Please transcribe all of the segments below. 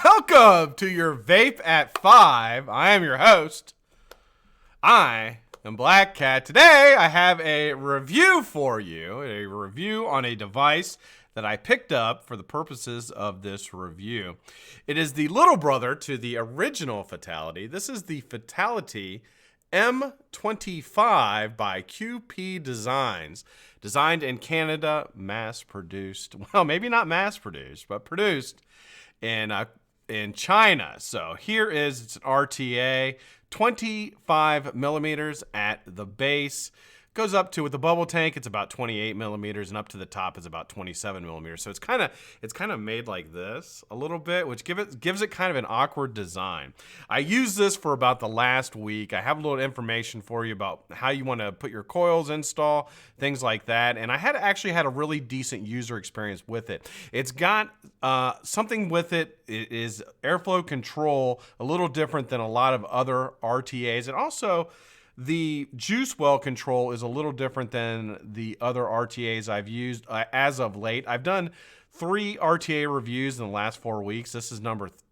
Welcome to your Vape at 5. I am your host. I am BlackCat. Today I have a review for you, a review on a device that I picked up for the purposes of this review. It is the little brother to the original Fatality. This is the Fatality M25 by QP Designs. Designed in Canada, mass-produced. Well, maybe not mass-produced, but produced in China. So here it's an RTA, 25 millimeters at the base. Goes up to, with the bubble tank, it's about 28 millimeters, and up to the top is about 27 millimeters. So it's kind of made like this a little bit, which gives it kind of an awkward design. I used this for about the last week. I have a little information for you about how you want to put your coils install, things like that. And I actually had a really decent user experience with it. It's got something with it. It is airflow control, a little different than a lot of other RTAs. And also, the juice well control is a little different than the other RTAs I've used as of late. I've done 3 RTA reviews in the last 4 weeks. This is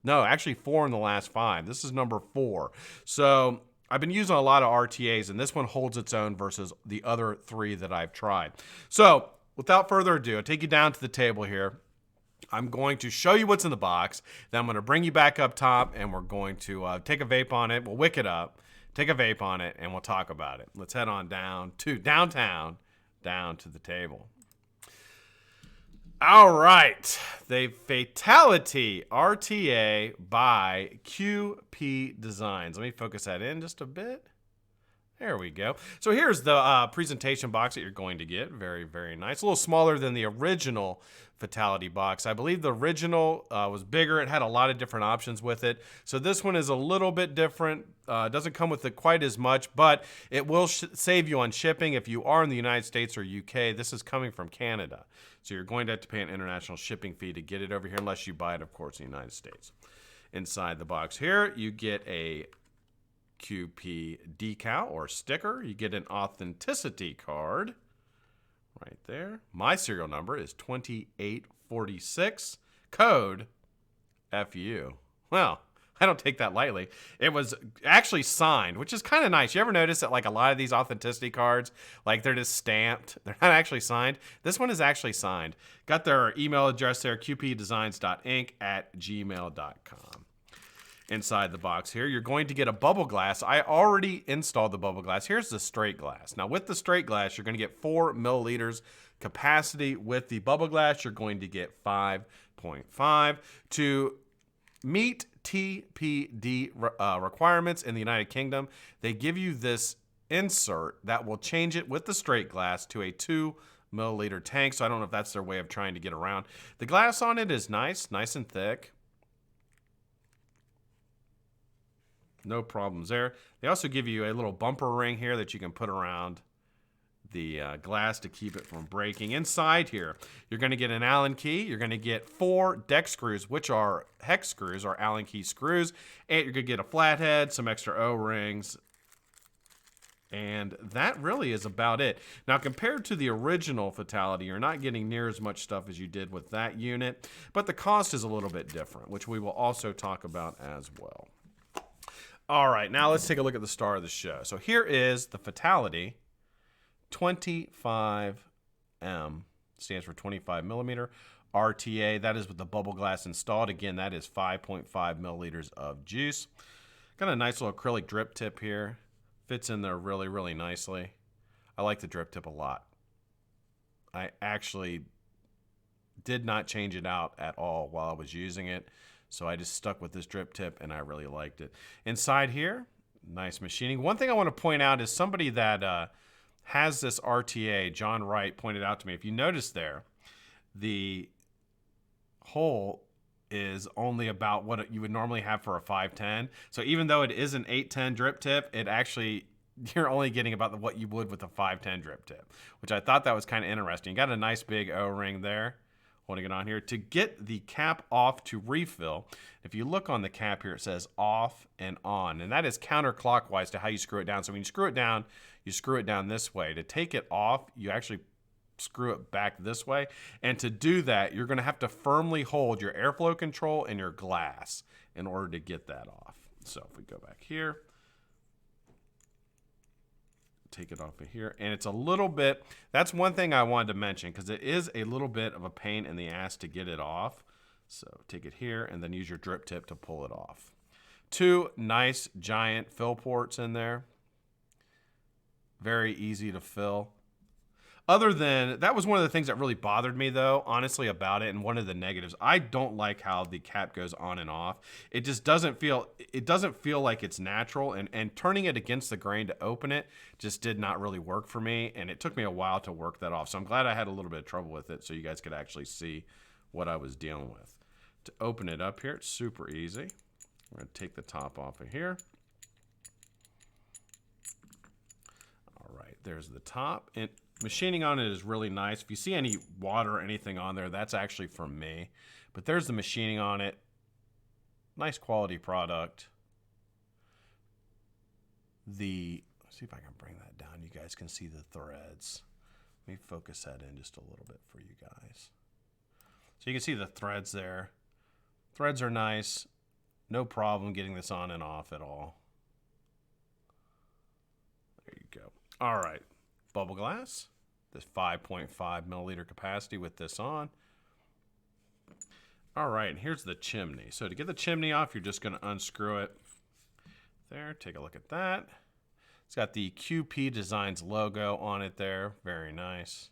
actually 4 in the last 5. This is number 4. So I've been using a lot of RTAs, and this one holds its own versus the other 3 that I've tried. So without further ado, I'll take you down to the table here. I'm going to show you what's in the box. Then I'm going to bring you back up top, and we're going to take a vape on it. We'll wick it up. Take a vape on it, and we'll talk about it. Let's head on down to downtown, down to the table. All right, the Fatality RTA by QP Designs. Let me focus that in just a bit. There we go. So here's the presentation box that you're going to get. Very, very nice. A little smaller than the original Fatality box. I believe the original was bigger. It had a lot of different options with it. So this one is a little bit different. Doesn't come with it quite as much, but it will save you on shipping if you are in the United States or UK. This is coming from Canada. So you're going to have to pay an international shipping fee to get it over here unless you buy it, of course, in the United States. Inside the box here, you get a QP decal or sticker. You get an authenticity card right there. My serial number is 2846, code FU. Well, I don't take that lightly. It was actually signed, which is kind of nice. You ever notice that like a lot of these authenticity cards, like they're just stamped. They're not actually signed. This one is actually signed. Got their email address there, qpdesigns.inc@gmail.com. Inside the box here, you're going to get a bubble glass. I already installed the bubble glass. Here's the straight glass. Now with the straight glass, you're going to get 4 milliliters capacity. With the bubble glass, you're going to get 5.5. To meet TPD requirements in the United Kingdom, they give you this insert that will change it with the straight glass to a 2 milliliter tank. So I don't know if that's their way of trying to get around. The glass on it is nice and thick. No problems there. They also give you a little bumper ring here that you can put around the glass to keep it from breaking. Inside here, you're going to get an Allen key. You're going to get 4 deck screws, which are hex screws or Allen key screws. And you're going to get a flathead, some extra O-rings. And that really is about it. Now, compared to the original Fatality, you're not getting near as much stuff as you did with that unit. But the cost is a little bit different, which we will also talk about as well. All right, now let's take a look at the star of the show. So here is the Fatality 25M, stands for 25 millimeter RTA. That is with the bubble glass installed. Again, that is 5.5 milliliters of juice. Got a nice little acrylic drip tip here. Fits in there really, really nicely. I like the drip tip a lot. I actually did not change it out at all while I was using it. So I just stuck with this drip tip, and I really liked it. Inside here, nice machining. One thing I want to point out is somebody that has this RTA, John Wright, pointed out to me. If you notice there, the hole is only about what you would normally have for a 510. So even though it is an 810 drip tip, it actually, you're only getting about what you would with a 510 drip tip, which I thought that was kind of interesting. You got a nice big O-ring there. Holding it on here. To get the cap off to refill, if you look on the cap here, it says off and on, and that is counterclockwise to how you screw it down. So when you screw it down this way. To take it off, you actually screw it back this way. And to do that, you're going to have to firmly hold your airflow control and your glass in order to get that off. So if we go back here, take it off of here, and it's a little bit, that's one thing I wanted to mention, because it is a little bit of a pain in the ass to get it off. So take it here and then use your drip tip to pull it off. 2 nice giant fill ports in there. Very easy to fill. Other than, that was one of the things that really bothered me though, honestly, about it, and one of the negatives. I don't like how the cap goes on and off. It just doesn't feel like it's natural, and turning it against the grain to open it just did not really work for me, and it took me a while to work that off. So I'm glad I had a little bit of trouble with it so you guys could actually see what I was dealing with. To open it up here, it's super easy. I'm going to take the top off of here. All right, there's the top. And machining on it is really nice. If you see any water or anything on there, that's actually from me. But there's the machining on it. Nice quality product. Let's see if I can bring that down. You guys can see the threads. Let me focus that in just a little bit for you guys. So you can see the threads there. Threads are nice. No problem getting this on and off at all. There you go. All right. Bubble glass, this 5.5 milliliter capacity with this on. All right, and here's the chimney. So to get the chimney off, you're just going to unscrew it. There, take a look at that. It's got the QP Designs logo on it there. Very nice.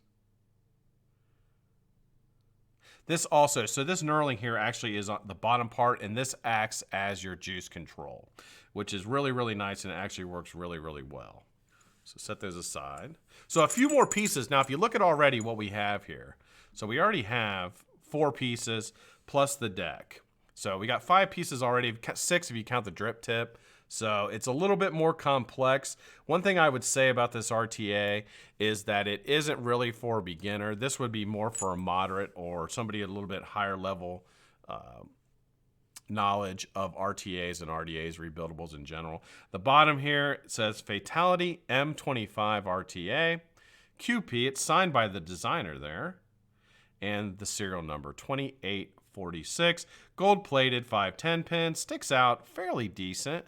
This also, so this knurling here actually is on the bottom part, and this acts as your juice control, which is really, really nice, and it actually works really, really well. So set those aside. So a few more pieces. Now, if you look at already what we have here, so we already have 4 pieces plus the deck. So we got 5 pieces already, 6 if you count the drip tip. So it's a little bit more complex. One thing I would say about this RTA is that it isn't really for a beginner. This would be more for a moderate or somebody at a little bit higher level knowledge of RTAs and RDAs, rebuildables in general. The bottom here says Fatality M25 RTA. QP, it's signed by the designer there. And the serial number 2846. Gold plated 510 pin. Sticks out fairly decent.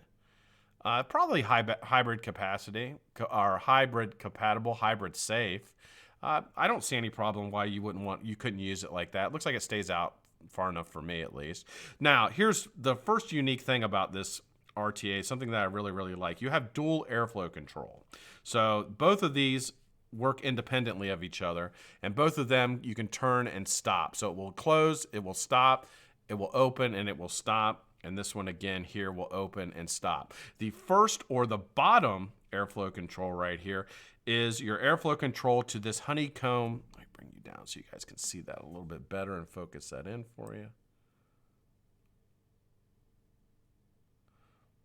Probably hybrid capacity or hybrid compatible, hybrid safe. I don't see any problem why you couldn't use it like that. Looks like it stays out far enough for me at least. Now, here's the first unique thing about this RTA, something that I really, really like. You have dual airflow control. So both of these work independently of each other, and both of them you can turn and stop. So it will close, it will stop, it will open, and it will stop. And this one again here will open and stop. The first or the bottom airflow control right here is your airflow control to this honeycomb. Let me bring you down so you guys can see that a little bit better and focus that in for you.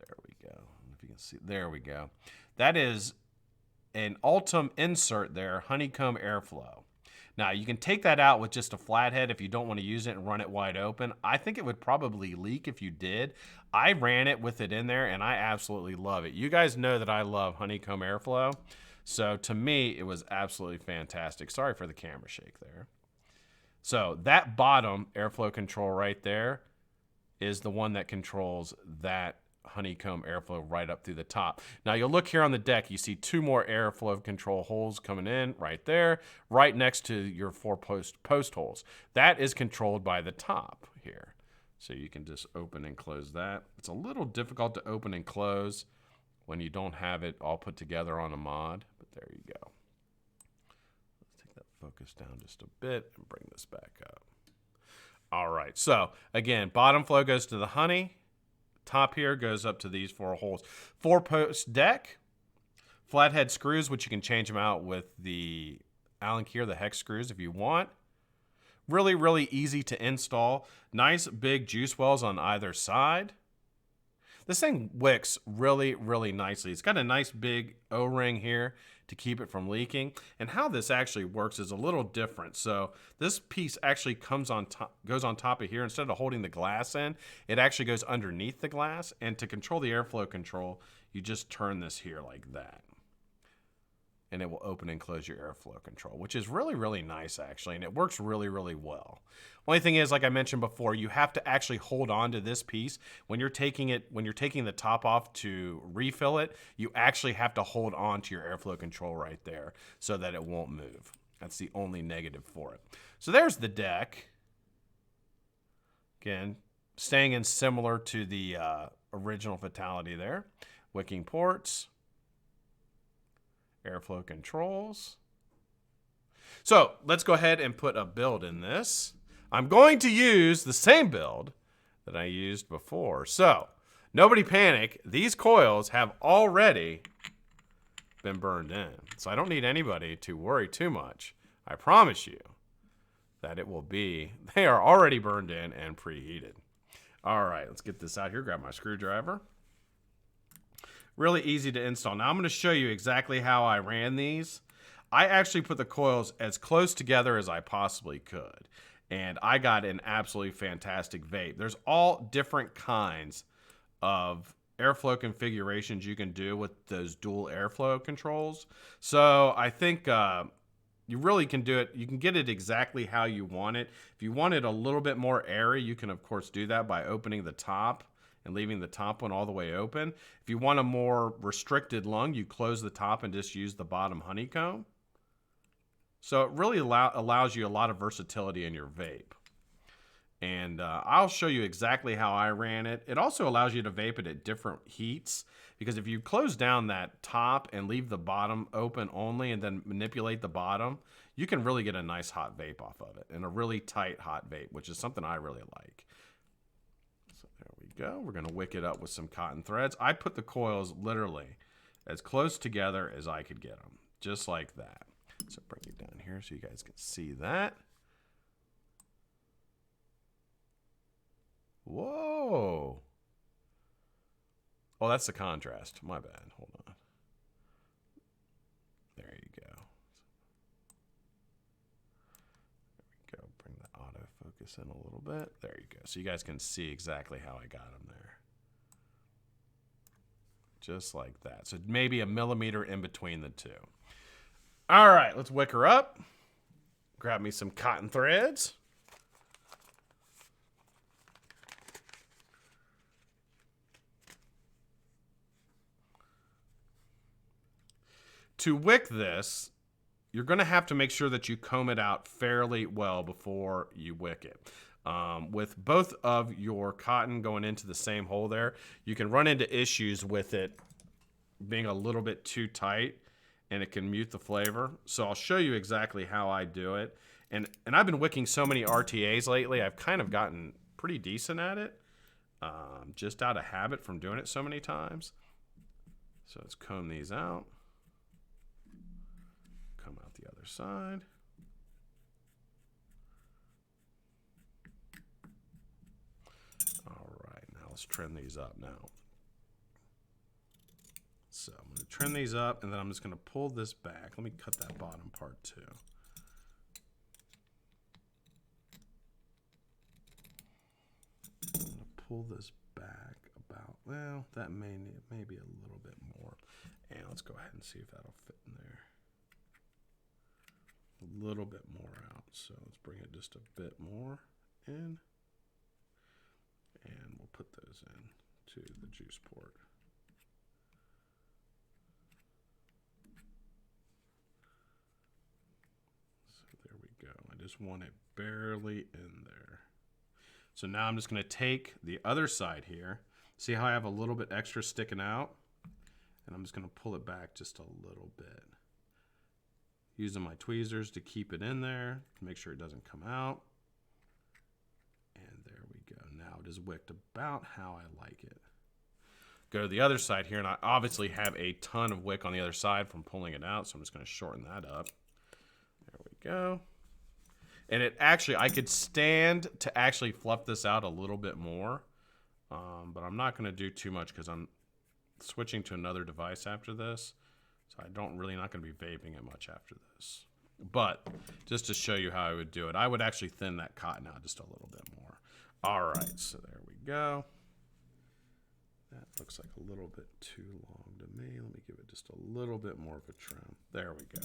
There we go. I don't know if you can see. There we go. That is an Ultim insert there, honeycomb airflow. Now, you can take that out with just a flathead if you don't want to use it and run it wide open. I think it would probably leak if you did. I ran it with it in there, and I absolutely love it. You guys know that I love honeycomb airflow. So, to me, it was absolutely fantastic. Sorry for the camera shake there. So, that bottom airflow control right there is the one that controls that honeycomb airflow right up through the top. Now you'll look here on the deck, you see 2 more airflow control holes coming in right there, right next to your 4 post holes. That is controlled by the top here. So you can just open and close that. It's a little difficult to open and close when you don't have it all put together on a mod, but there you go. Let's take that focus down just a bit and bring this back up. All right, so again, bottom flow goes to the honey. Top here goes up to these 4 holes. 4-post deck, flathead screws, which you can change them out with the Allen key or the hex screws if you want. Really, really easy to install. Nice big juice wells on either side. This thing wicks really, really nicely. It's got a nice big O-ring here to keep it from leaking. And how this actually works is a little different. So this piece actually goes on top of here. Instead of holding the glass in, it actually goes underneath the glass. And to control the airflow control, you just turn this here like that. and it will open and close your airflow control, which is really, really nice actually, and it works really, really well. Only thing is, like I mentioned before, you have to actually hold on to this piece. When you're taking the top off to refill it, you actually have to hold on to your airflow control right there so that it won't move. That's the only negative for it. So there's the deck. Again, staying in similar to the original Fatality there. Wicking ports. Airflow controls. So let's go ahead and put a build in this. I'm going to use the same build that I used before. So nobody panic. These coils have already been burned in. So I don't need anybody to worry too much. I promise you that it will be, they are already burned in and preheated. All right, let's get this out here. Grab my screwdriver. Really easy to install. Now I'm going to show you exactly how I ran these. I actually put the coils as close together as I possibly could. And I got an absolutely fantastic vape. There's all different kinds of airflow configurations you can do with those dual airflow controls. So I think you really can do it. You can get it exactly how you want it. If you want it a little bit more airy, you can of course do that by opening the top and leaving the top one all the way open. If you want a more restricted lung, you close the top and just use the bottom honeycomb. So it really allows you a lot of versatility in your vape. And I'll show you exactly how I ran it. It also allows you to vape it at different heats, because if you close down that top and leave the bottom open only and then manipulate the bottom, you can really get a nice hot vape off of it, and a really tight hot vape, which is something I really like. So there we go. We're going to wick it up with some cotton threads. I put the coils literally as close together as I could get them, just like that. So bring it down here so you guys can see that. Whoa. Oh, that's the contrast. My bad. Hold on. There you go. There we go. Bring the autofocus in a little bit. There you go. So you guys can see exactly how I got them there. Just like that. So maybe a millimeter in between the two. All right, let's wick her up. Grab me some cotton threads. To wick this, you're going to have to make sure that you comb it out fairly well before you wick it. With both of your cotton going into the same hole there, you can run into issues with it being a little bit too tight, and it can mute the flavor. So I'll show you exactly how I do it. And I've been wicking so many RTAs lately, I've kind of gotten pretty decent at it, just out of habit from doing it so many times. So let's comb these out. Come out the other side. All right, now let's trim these up now. So I'm going to trim these up, and then I'm just going to pull this back. Let me cut that bottom part too. I'm going to pull this back about, well, that may be a little bit more. And let's go ahead and see if that'll fit in there. A little bit more out. So let's bring it just a bit more in. And we'll put those in to the juice port. I just want it barely in there. So now I'm just going to take the other side here. See how I have a little bit extra sticking out? And I'm just going to pull it back just a little bit. Using my tweezers to keep it in there, to make sure it doesn't come out. And there we go. Now it is wicked about how I like it. Go to the other side here, and I obviously have a ton of wick on the other side from pulling it out, so I'm just going to shorten that up. There we go. And it actually, I could stand to actually fluff this out a little bit more, but I'm not going to do too much because I'm switching to another device after this. So I don't really, not going to be vaping it much after this. But just to show you how I would do it, I would actually thin that cotton out just a little bit more. All right, so there we go. That looks like a little bit too long to me. Let me give it just a little bit more of a trim. There we go.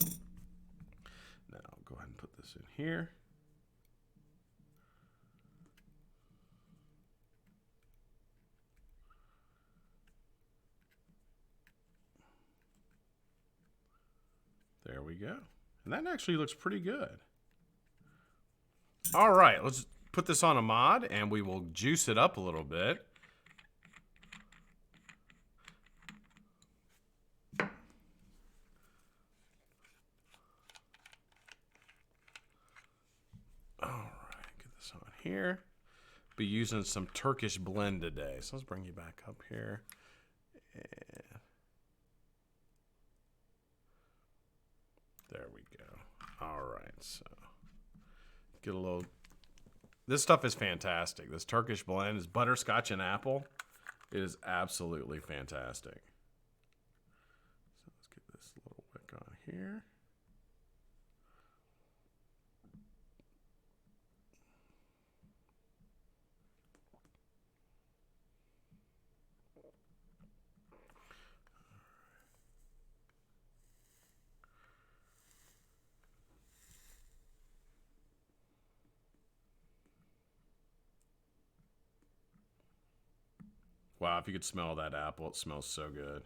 Now I'll go ahead and put this in here. There we go. And that actually looks pretty good. All right, let's put this on a mod and we will juice it up a little bit. All right, get this on here. Be using some Turkish blend today. So let's bring you back up here. And there we go. All right, so get a little. This stuff is fantastic. This Turkish blend is butterscotch and apple. It is absolutely fantastic. So let's get this little wick on here. Wow, if you could smell that apple, it smells so good.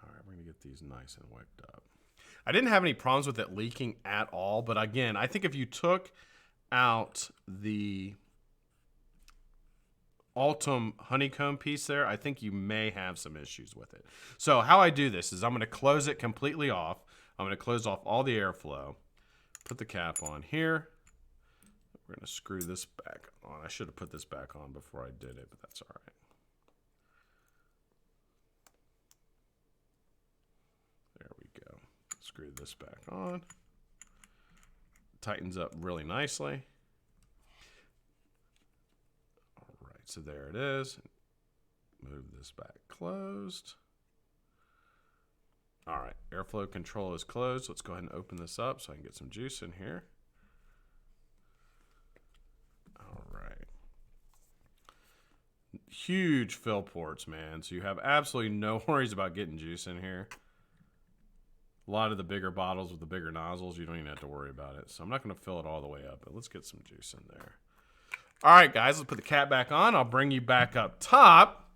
All right, we're going to get these nice and wicked up. I didn't have any problems with it leaking at all, but again, I think if you took out the Altum honeycomb piece there, I think you may have some issues with it. So how I do this is I'm going to close it completely off. I'm going to close off all the airflow, put the cap on here. We're going to screw this back on. I should have put this back on before I did it, but that's all right. There we go. Screw this back on. Tightens up really nicely. All right, so there it is. Move this back closed. All right, airflow control is closed. Let's go ahead and open this up so I can get some juice in here. Huge fill ports, man. So you have absolutely no worries about getting juice in here. A lot of the bigger bottles with the bigger nozzles, you don't even have to worry about it. So I'm not going to fill it all the way up, but let's get some juice in there. All right, guys, let's put the cap back on. I'll bring you back up top,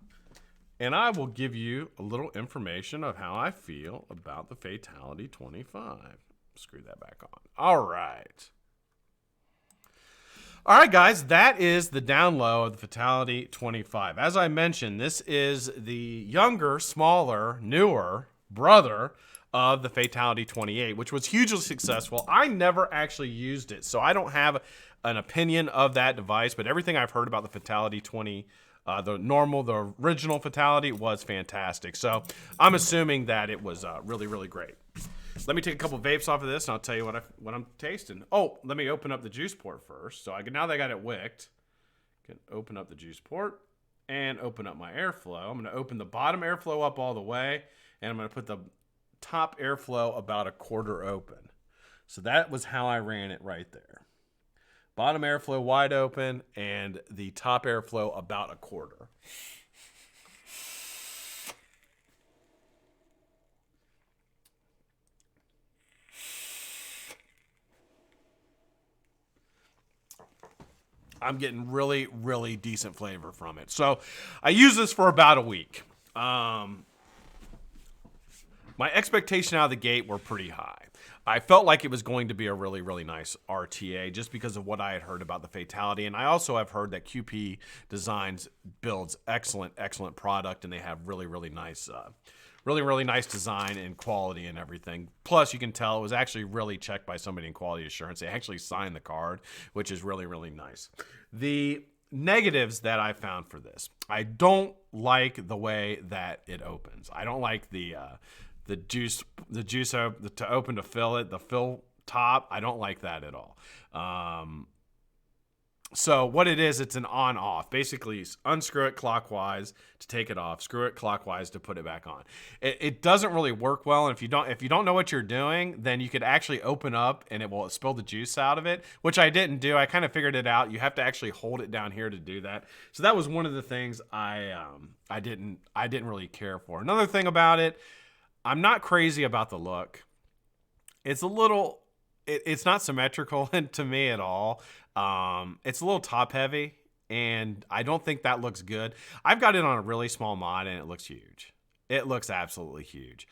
and I will give you a little information of how I feel about the Fatality 25. Screw that back on. All right. All right, guys, that is the down low of the Fatality 25. As I mentioned, this is the younger, smaller, newer brother of the Fatality 28, which was hugely successful. I never actually used it, so I don't have an opinion of that device, but everything I've heard about the Fatality 20, the original Fatality was fantastic. So I'm assuming that it was really, really great. Let me take a couple vapes off of this, and I'll tell you what I'm tasting. Oh, let me open up the juice port first. So now that I got it wicked, I can open up the juice port and open up my airflow. I'm going to open the bottom airflow up all the way, and I'm going to put the top airflow about a quarter open. So that was how I ran it right there. Bottom airflow wide open, and the top airflow about a quarter. I'm getting really, really decent flavor from it. So I used this for about a week. My expectations out of the gate were pretty high. I felt like it was going to be a really, really nice RTA just because of what I had heard about the Fatality. And I also have heard that QP Designs builds excellent, excellent product, and they have really, really nice really nice design and quality and everything. Plus, you can tell it was actually really checked by somebody in quality assurance. They actually signed the card, which is really, really nice. The negatives that I found for this: I don't like the way that it opens. I don't like the juice to open to fill it, the fill top. I don't like that at all. So what it is, it's an on-off. Basically, unscrew it clockwise to take it off, screw it clockwise to put it back on. It doesn't really work well, and if you don't know what you're doing, then you could actually open up and it will spill the juice out of it, which I didn't do. I kind of figured it out. You have to actually hold it down here to do that. So that was one of the things I didn't really care for. Another thing about it, I'm not crazy about the look. It's a little. It's not symmetrical to me at all. It's a little top heavy, and I don't think that looks good. I've got it on a really small mod, and it looks huge. It looks absolutely huge.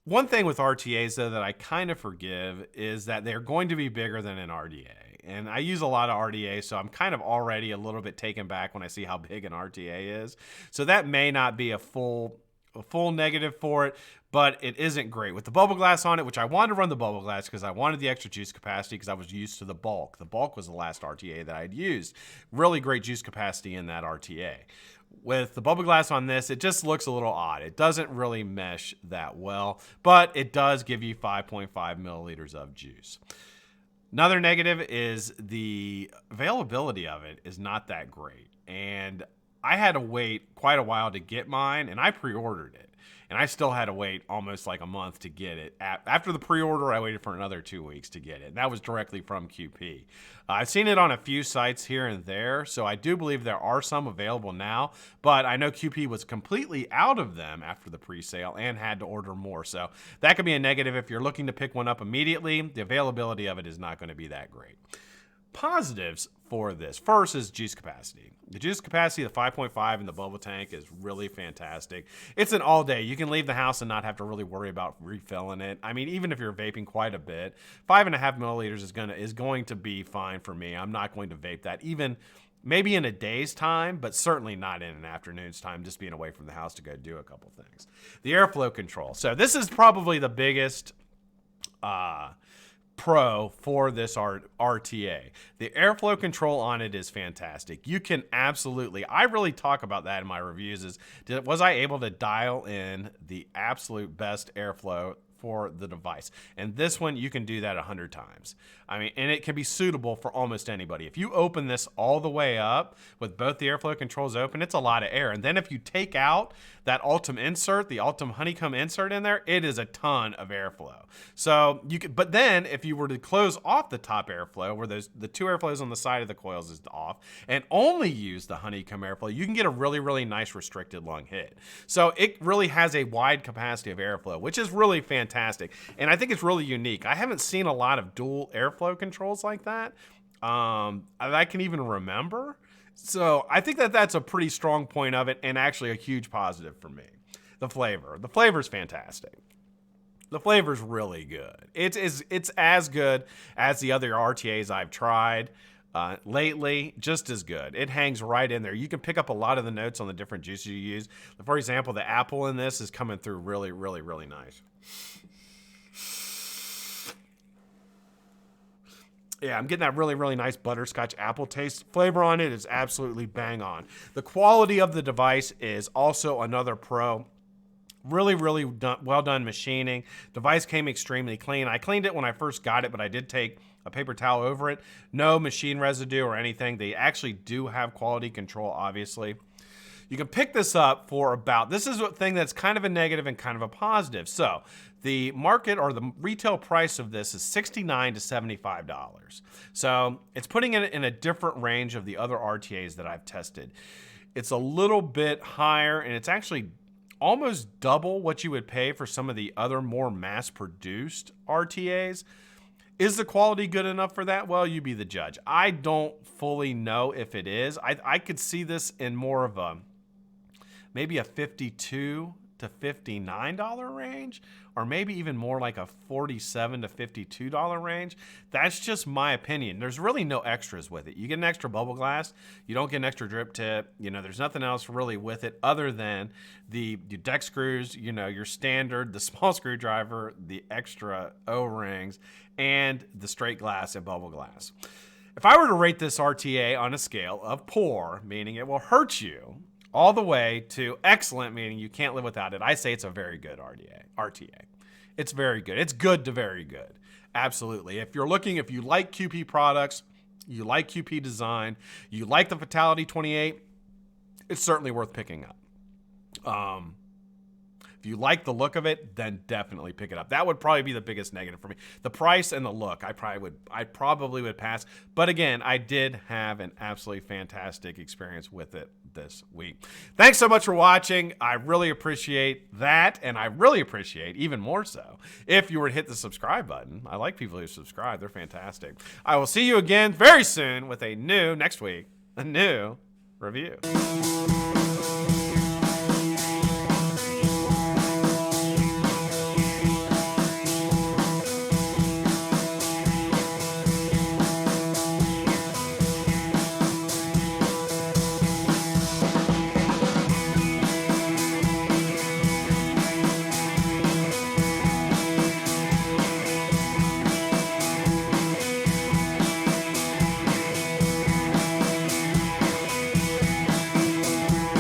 One thing with RTAs, though, that I kind of forgive is that they're going to be bigger than an RDA. And I use a lot of RDA, so I'm kind of already a little bit taken back when I see how big an RTA is. So that may not be a full negative for it, but it isn't great. With the bubble glass on it, which I wanted to run the bubble glass because I wanted the extra juice capacity because I was used to the bulk. The bulk was the last RTA that I'd used. Really great juice capacity in that RTA. With the bubble glass on this, it just looks a little odd. It doesn't really mesh that well, but it does give you 5.5 milliliters of juice. Another negative is the availability of it is not that great. And I had to wait quite a while to get mine, and I pre-ordered it. And I still had to wait almost like a month to get it. After the pre-order, I waited for another 2 weeks to get it. And that was directly from QP. I've seen it on a few sites here and there, so I do believe there are some available now. But I know QP was completely out of them after the pre-sale and had to order more. So that could be a negative if you're looking to pick one up immediately. The availability of it is not going to be that great. Positives for this. First is juice capacity. The juice capacity, the 5.5 in the bubble tank is really fantastic. It's an all day. You can leave the house and not have to really worry about refilling it. I mean, even if you're vaping quite a bit, 5.5 milliliters is going to be fine for me. I'm not going to vape that even maybe in a day's time, but certainly not in an afternoon's time, just being away from the house to go do a couple things. The airflow control. So this is probably the biggest pro for this RTA. The airflow control on it is fantastic. You can absolutely, I really talk about that in my reviews, was I able to dial in the absolute best airflow for the device? And this one, you can do that 100 times. I mean, and it can be suitable for almost anybody. If you open this all the way up with both the airflow controls open, it's a lot of air. And then if you take out that Ultim insert, the Ultim honeycomb insert in there, it is a ton of airflow. So you could, but then if you were to close off the top airflow, where the two airflows on the side of the coils is off, and only use the honeycomb airflow, you can get a really, really nice restricted lung hit. So it really has a wide capacity of airflow, which is really fantastic. And I think it's really unique. I haven't seen a lot of dual airflow controls like that I can even remember. So I think that that's a pretty strong point of it, and actually a huge positive for me. The flavor's fantastic. The flavor's really good. It's as good as the other RTAs I've tried lately, just as good. It hangs right in there. You can pick up a lot of the notes on the different juices you use. For example, the apple in this is coming through really, really, really nice. Yeah, I'm getting that really, really nice butterscotch apple taste. Flavor on it is absolutely bang on. The quality of the device is also another pro. Really, really well done machining. Device came extremely clean. I cleaned it when I first got it, but I did take a paper towel over it. No machine residue or anything. They actually do have quality control, obviously. You can pick this up for about, this is a thing that's kind of a negative and kind of a positive. So the market or the retail price of this is $69 to $75. So it's putting it in a different range of the other RTAs that I've tested. It's a little bit higher, and it's actually almost double what you would pay for some of the other more mass-produced RTAs. Is the quality good enough for that? Well, you be the judge. I don't fully know if it is. I could see this in more of a, maybe a $52 to $59 range, or maybe even more like a $47 to $52 range. That's just my opinion. There's really no extras with it. You get an extra bubble glass. You don't get an extra drip tip. You know, there's nothing else really with it other than the deck screws, you know, your standard, the small screwdriver, the extra O-rings, and the straight glass and bubble glass. If I were to rate this RTA on a scale of poor, meaning it will hurt you, all the way to excellent, meaning you can't live without it, I say it's a very good RTA. It's very good. It's good to very good. Absolutely. If you like QP products, you like QP design, you like the Fatality 28, it's certainly worth picking up. If you like the look of it, then definitely pick it up. That would probably be the biggest negative for me. The price and the look, I probably would pass. But again, I did have an absolutely fantastic experience with it this week. Thanks so much for watching. I really appreciate that, and I really appreciate, even more so, if you were to hit the subscribe button. I like people who subscribe. They're fantastic. I will see you again very soon with next week, a new review.